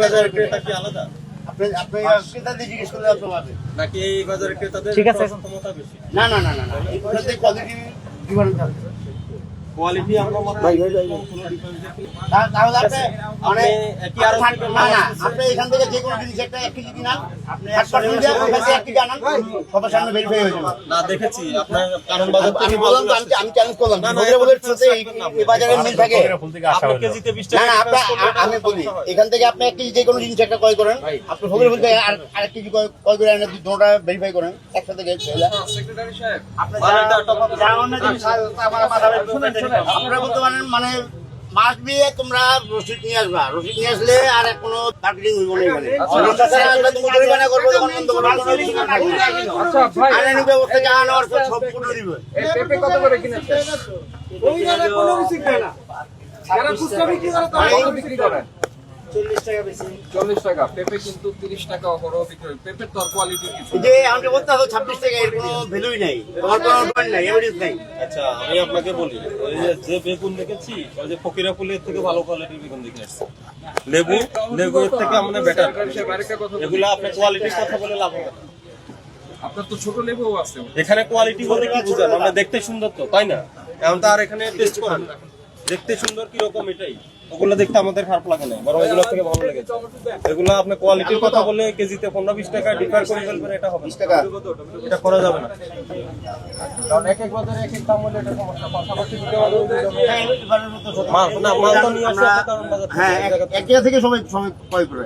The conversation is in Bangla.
বাজারের ক্রেতা কি আলাদা আপনি ক্রেতাদের জিজ্ঞেস করলে আপনি পাবেন নাকি এই বাজারের ক্রেতাদের ঠিক আছে। ক্ষমতা বেশি? না না না না না এই কথাতে কোয়ালিটি ডিফারেন্স আছে কোয়ালিটি আমরা মনে ভাই, হয় ভাই, ভাই। কোনো difference নেই। তাহলে আপনি মানে একই আরো না না আপনি এখান থেকে যে কোনো জিনিস একটা 1 কেজি কিনান আপনি 1% দিয়ে ওখান থেকে 1 কেজি আনান সবার সামনে ভেরিফাই হয়ে যাবে না দেখেছি আপনার কারণ বাজার থেকে আমি বললাম তো আমি চ্যালেঞ্জ করলাম না, না, ভোগের বলের সাথে এই বাজারে মিল থাকে আপনি কেজিতে 20 না টাকা না difference করলে আমি বলি এখান থেকে আপনি 1 কেজি যে কোনো জিনিস একটা ক্রয় করেন আপনি ভোগের বলতে আরেক কেজি ক্রয় করে এনে দুটোটা ভেরিফাই করেন একসাথে গেলে সেক্রেটারি সাহেব আপনি বাজারটা top up যা অন্য জিনিস আমার মাথা আপনারা বলতে পারেন মানে মাস দিয়ে তোমরা রসিদ নিয়ে আসবা রসিদ নিয়ে আসলে আর কোনো মার্কেটিং হইব না এখানে আসলে তুমি জরিমানা করবো তখন বন্ধ করবো আচ্ছা ভাই আইনি ব্যবস্থা যা নেওয়ার সব করে দিবে এই পেঁপে কত করে কিনেছেন? ওই জায়গায় কোনো রিসিক দেয় না যারা খুচরা বিক্রি করে তারা কত বিক্রি করেন? 40 টাকা বেশি 40 টাকা। পেঁপে কিন্তু 30 টাকা অহরহ বিক্রি হয়। পেঁপের তো কোয়ালিটি কিছু যে আমাকে বলতে হবে 26 টাকা এর কোনো ভ্যালুই নাই তোমার কোনো পয়েন্ট নাই এভিডেন্স নাই আচ্ছা আমি আপনাকে বলি ওই যে বেগুন দেখেছি ওই যে ফকিরা ফুলের থেকে ভালো কোয়ালিটির বেগুন দেখে আসছি লেবু এর থেকে আমাদের বেটার সেক্রেটারি সাহেব আরেকটা কথা বলি। এগুলো আপনি কোয়ালিটির কথা বলে লাভ হবে না। আপনার তো ছোট লেবুও আছে। এখানে কোয়ালিটি বলতে কি বুঝেন আমরা দেখতে সুন্দর তো তাই না এখন তো আর এখানে টেস্ট করেন না। দেখতে সুন্দর কি রকম এটাই ওগুলো দেখতে আমাদের খারাপ লাগে না বরং এগুলো থেকে ভালো লাগে এগুলো আপনি কোয়ালিটির কথা বলে কেজিতে 15-20 টাকা ডিফার করে ফেলবেন এটা হবে না। 20 টাকা এটা করা যাবে না কারণ এক এক বাজারে এক এক দাম হলে এটা সমস্যা পাশাপাশি দুটো বাজারে দুটো দাম। মাল না মাল তো নিয়ে আসছে কারণ বাজার থেকে হ্যাঁ এক জায়গা থেকে এক জায়গা থেকে সবাই ক্রয় করে